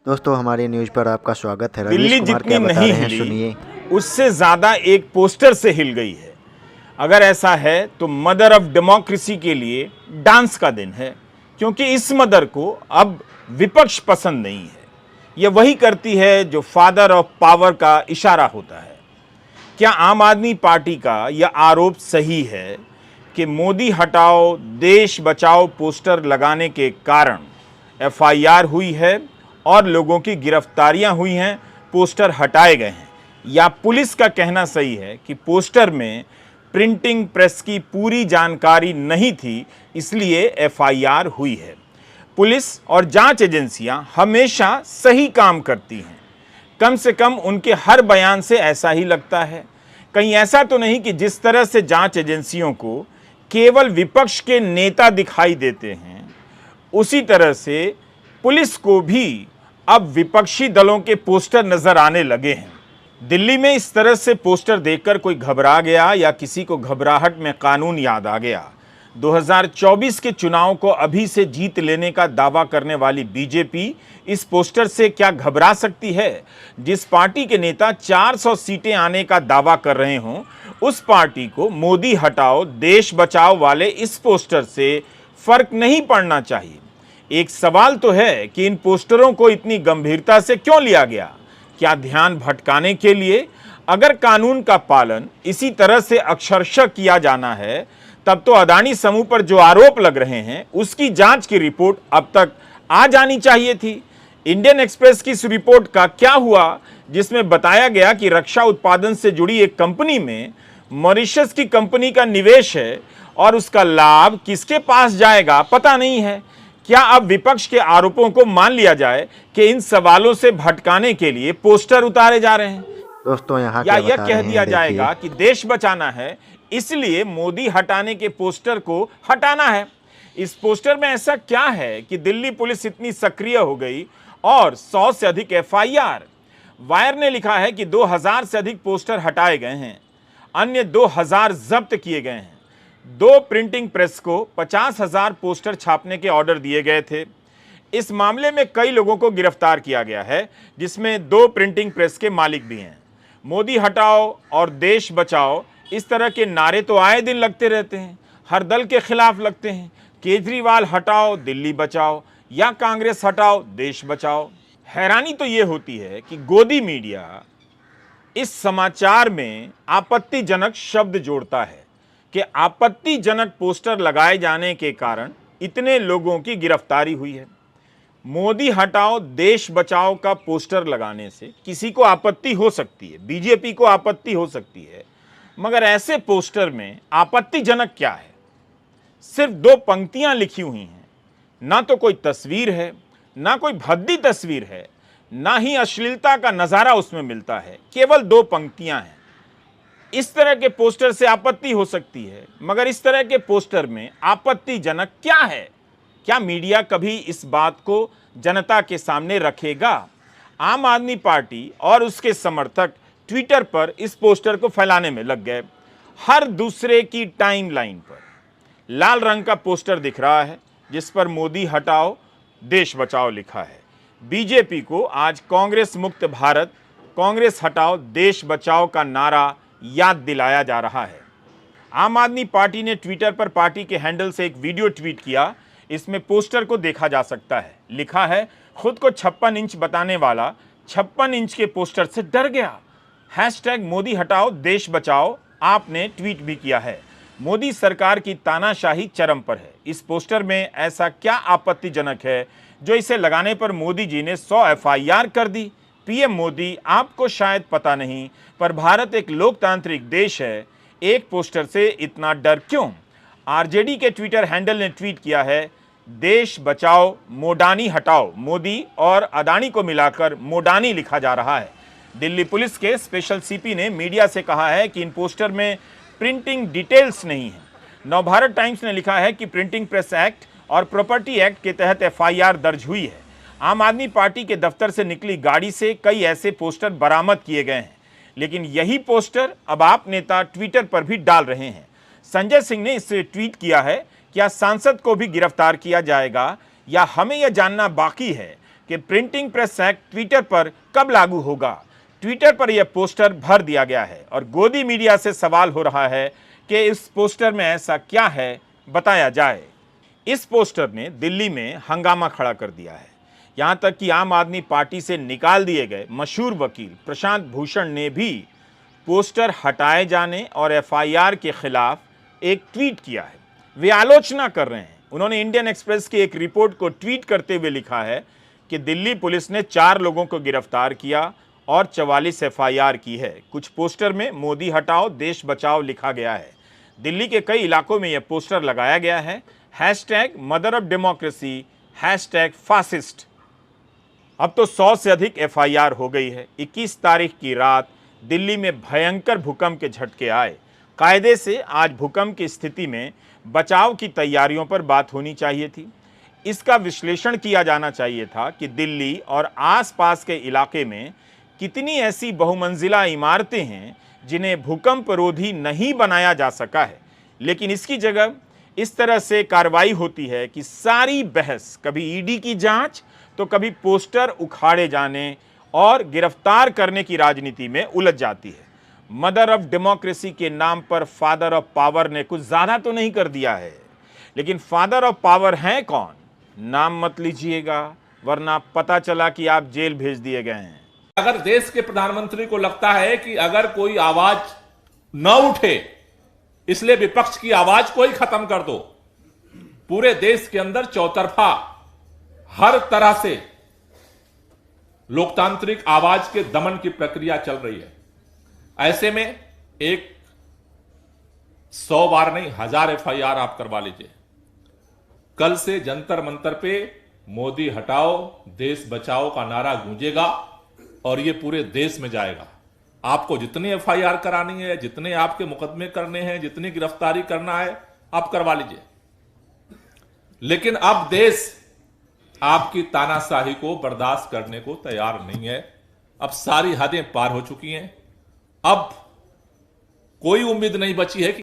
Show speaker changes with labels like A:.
A: दोस्तों हमारी न्यूज पर आपका स्वागत है।
B: दिल्ली
A: रवीश कुमार
B: जितनी
A: क्या बता
B: नहीं
A: रहे हैं,
B: हिली
A: सुनिए।
B: उससे ज्यादा एक पोस्टर से हिल गई है। अगर ऐसा है तो मदर ऑफ डेमोक्रेसी के लिए डांस का दिन है, क्योंकि इस मदर को अब विपक्ष पसंद नहीं है। यह वही करती है जो फादर ऑफ पावर का इशारा होता है। क्या आम आदमी पार्टी का यह आरोप सही है कि मोदी हटाओ देश बचाओ पोस्टर लगाने के कारण एफआईआर हुई है और लोगों की गिरफ्तारियां हुई हैं, पोस्टर हटाए गए हैं? या पुलिस का कहना सही है कि पोस्टर में प्रिंटिंग प्रेस की पूरी जानकारी नहीं थी, इसलिए एफआईआर हुई है? पुलिस और जांच एजेंसियां हमेशा सही काम करती हैं, कम से कम उनके हर बयान से ऐसा ही लगता है। कहीं ऐसा तो नहीं कि जिस तरह से जांच एजेंसियों को केवल विपक्ष के नेता दिखाई देते हैं, उसी तरह से पुलिस को भी अब विपक्षी दलों के पोस्टर नजर आने लगे हैं। दिल्ली में इस तरह से पोस्टर देखकर कोई घबरा गया या किसी को घबराहट में कानून याद आ गया? 2024 के चुनाव को अभी से जीत लेने का दावा करने वाली बीजेपी इस पोस्टर से क्या घबरा सकती है? जिस पार्टी के नेता 400 सीटें आने का दावा कर रहे हों, उस पार्टी को मोदी हटाओ देश बचाओ वाले इस पोस्टर से फर्क नहीं पड़ना चाहिए। एक सवाल तो है कि इन पोस्टरों को इतनी गंभीरता से क्यों लिया गया? क्या ध्यान भटकाने के लिए? अगर कानून का पालन इसी तरह से अक्षरशः किया जाना है, तब तो अदानी समूह पर जो आरोप लग रहे हैं उसकी जांच की रिपोर्ट अब तक आ जानी चाहिए थी। इंडियन एक्सप्रेस की इस रिपोर्ट का क्या हुआ, जिसमें बताया गया कि रक्षा उत्पादन से जुड़ी एक कंपनी में मॉरिशस की कंपनी का निवेश है और उसका लाभ किसके पास जाएगा पता नहीं है। क्या अब विपक्ष के आरोपों को मान लिया जाए कि इन सवालों से भटकाने के लिए पोस्टर उतारे जा रहे हैं?
A: दोस्तों यहाँ
B: या
A: क्या
B: यह
A: बता
B: कह
A: रहे
B: दिया
A: हैं,
B: जाएगा
A: देखिए।
B: कि देश बचाना है, इसलिए मोदी हटाने के पोस्टर को हटाना है? इस पोस्टर में ऐसा क्या है कि दिल्ली पुलिस इतनी सक्रिय हो गई और 100 से अधिक एफआईआर? वायर ने लिखा है कि 2000 से अधिक पोस्टर हटाए गए हैं, अन्य 2000 जब्त किए गए हैं। 2 प्रिंटिंग प्रेस को 50,000 पोस्टर छापने के ऑर्डर दिए गए थे। इस मामले में कई लोगों को गिरफ्तार किया गया है, जिसमें 2 प्रिंटिंग प्रेस के मालिक भी हैं। मोदी हटाओ और देश बचाओ इस तरह के नारे तो आए दिन लगते रहते हैं, हर दल के खिलाफ लगते हैं। केजरीवाल हटाओ दिल्ली बचाओ या कांग्रेस हटाओ देश बचाओ। हैरानी तो यह होती है कि गोदी मीडिया इस समाचार में आपत्तिजनक शब्द जोड़ता है कि आपत्तिजनक पोस्टर लगाए जाने के कारण इतने लोगों की गिरफ्तारी हुई है। मोदी हटाओ देश बचाओ का पोस्टर लगाने से किसी को आपत्ति हो सकती है, बीजेपी को आपत्ति हो सकती है, मगर ऐसे पोस्टर में आपत्तिजनक क्या है? सिर्फ 2 पंक्तियां लिखी हुई हैं, ना तो कोई तस्वीर है, ना कोई भद्दी तस्वीर है, ना ही अश्लीलता का नजारा उसमें मिलता है, केवल 2 पंक्तियां हैं। इस तरह के पोस्टर से आपत्ति हो सकती है, मगर इस तरह के पोस्टर में आपत्तिजनक क्या है? क्या मीडिया कभी इस बात को जनता के सामने रखेगा? आम आदमी पार्टी और उसके समर्थक ट्विटर पर इस पोस्टर को फैलाने में लग गए। हर दूसरे की टाइमलाइन पर लाल रंग का पोस्टर दिख रहा है, जिस पर मोदी हटाओ देश बचाओ लिखा है। बीजेपी को आज कांग्रेस मुक्त भारत, कांग्रेस हटाओ देश बचाओ का नारा याद दिलाया जा रहा है। आम आदमी पार्टी ने ट्विटर पर पार्टी के हैंडल से एक वीडियो ट्वीट किया। इसमें पोस्टर को देखा जा सकता है। लिखा है, खुद को 56 इंच बताने वाला 56 इंच के पोस्टर से डर गया। हैशटैग मोदी हटाओ देश बचाओ आपने ट्वीट भी किया है। मोदी सरकार की तानाशाही चरम पर है। इस पोस्टर में ऐसा क्या आपत्तिजनक है जो इसे लगाने पर मोदी जी ने 100 एफआईआर कर दी? पीएम मोदी, आपको शायद पता नहीं, पर भारत एक लोकतांत्रिक देश है। एक पोस्टर से इतना डर क्यों? आरजेडी के ट्विटर हैंडल ने ट्वीट किया है, देश बचाओ मोडानी हटाओ। मोदी और अदानी को मिलाकर मोडानी लिखा जा रहा है। दिल्ली पुलिस के स्पेशल सीपी ने मीडिया से कहा है कि इन पोस्टर में प्रिंटिंग डिटेल्स नहीं है। नवभारत टाइम्स ने लिखा है कि प्रिंटिंग प्रेस एक्ट और प्रॉपर्टी एक्ट के तहत एफआईआर दर्ज हुई है। आम आदमी पार्टी के दफ्तर से निकली गाड़ी से कई ऐसे पोस्टर बरामद किए गए हैं, लेकिन यही पोस्टर अब आप नेता ट्विटर पर भी डाल रहे हैं। संजय सिंह ने इससे ट्वीट किया है, क्या सांसद को भी गिरफ्तार किया जाएगा या हमें यह जानना बाकी है कि प्रिंटिंग प्रेस एक्ट ट्विटर पर कब लागू होगा। ट्विटर पर यह पोस्टर भर दिया गया है और गोदी मीडिया से सवाल हो रहा है कि इस पोस्टर में ऐसा क्या है, बताया जाए। इस पोस्टर ने दिल्ली में हंगामा खड़ा कर दिया है। यहां तक कि आम आदमी पार्टी से निकाल दिए गए मशहूर वकील प्रशांत भूषण ने भी पोस्टर हटाए जाने और एफआईआर के खिलाफ एक ट्वीट किया है। वे आलोचना कर रहे हैं। उन्होंने इंडियन एक्सप्रेस की एक रिपोर्ट को ट्वीट करते हुए लिखा है कि दिल्ली पुलिस ने 4 लोगों को गिरफ्तार किया और 44 एफआईआर की है। कुछ पोस्टर में मोदी हटाओ देश बचाओ लिखा गया है। दिल्ली के कई इलाकों में यह पोस्टर लगाया गया है। #Mother of democracy, #fascist. अब तो 100 से अधिक एफआईआर हो गई है। 21 तारीख की रात दिल्ली में भयंकर भूकंप के झटके आए। कायदे से आज भूकंप की स्थिति में बचाव की तैयारियों पर बात होनी चाहिए थी। इसका विश्लेषण किया जाना चाहिए था कि दिल्ली और आसपास के इलाके में कितनी ऐसी बहुमंजिला इमारतें हैं जिन्हें भूकंप रोधी नहीं बनाया जा सका है। लेकिन इसकी जगह इस तरह से कार्रवाई होती है कि सारी बहस कभी ईडी की जांच तो कभी पोस्टर उखाड़े जाने और गिरफ्तार करने की राजनीति में उलझ जाती है। मदर ऑफ डेमोक्रेसी के नाम पर फादर ऑफ पावर ने कुछ ज्यादा तो नहीं कर दिया है, लेकिन फादर ऑफ पावर हैं कौन? नाम मत लीजिएगा वरना पता चला कि आप जेल भेज दिए गए हैं।
C: अगर देश के प्रधानमंत्री को लगता है कि अगर कोई आवाज न उठे इसलिए विपक्ष की आवाज को ही खत्म कर दो, पूरे देश के अंदर चौतरफा हर तरह से लोकतांत्रिक आवाज के दमन की प्रक्रिया चल रही है। ऐसे में एक 100 बार नहीं 1000 एफआईआर आप करवा लीजिए। कल से जंतर मंतर पे मोदी हटाओ देश बचाओ का नारा गूंजेगा और ये पूरे देश में जाएगा। आपको जितनी एफआईआर करानी है, जितने आपके मुकदमे करने हैं, जितनी गिरफ्तारी करना है, आप करवा लीजिए। लेकिन अब देश आपकी तानाशाही को बर्दाश्त करने को तैयार नहीं है। अब सारी हदें पार हो चुकी हैं। अब कोई उम्मीद नहीं बची है कि